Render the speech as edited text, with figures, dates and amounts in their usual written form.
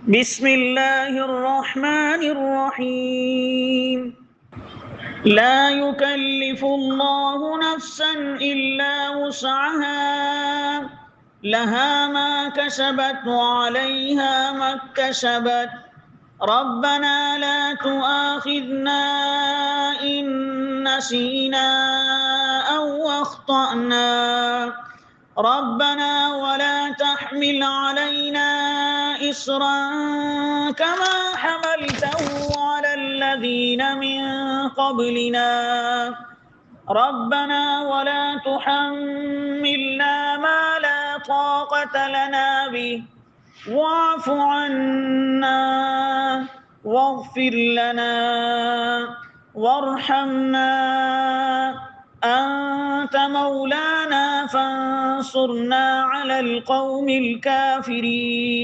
بسم الله الرحمن الرحيم. لا يكلف الله نفسا إلا وسعها، لها ما كسبت وعليها ما اكتسبت. ربنا لا تؤاخذنا إن نسينا أو أخطأنا. ربنا ولا تحمل علينا إصرا كما حملته على الذين من قبلنا. ربنا ولا تحملنا ما لا طاقة لنا به، واعف عنا واغفر لنا وارحمنا، أنت مولانا فانصرنا على القوم الكافرين.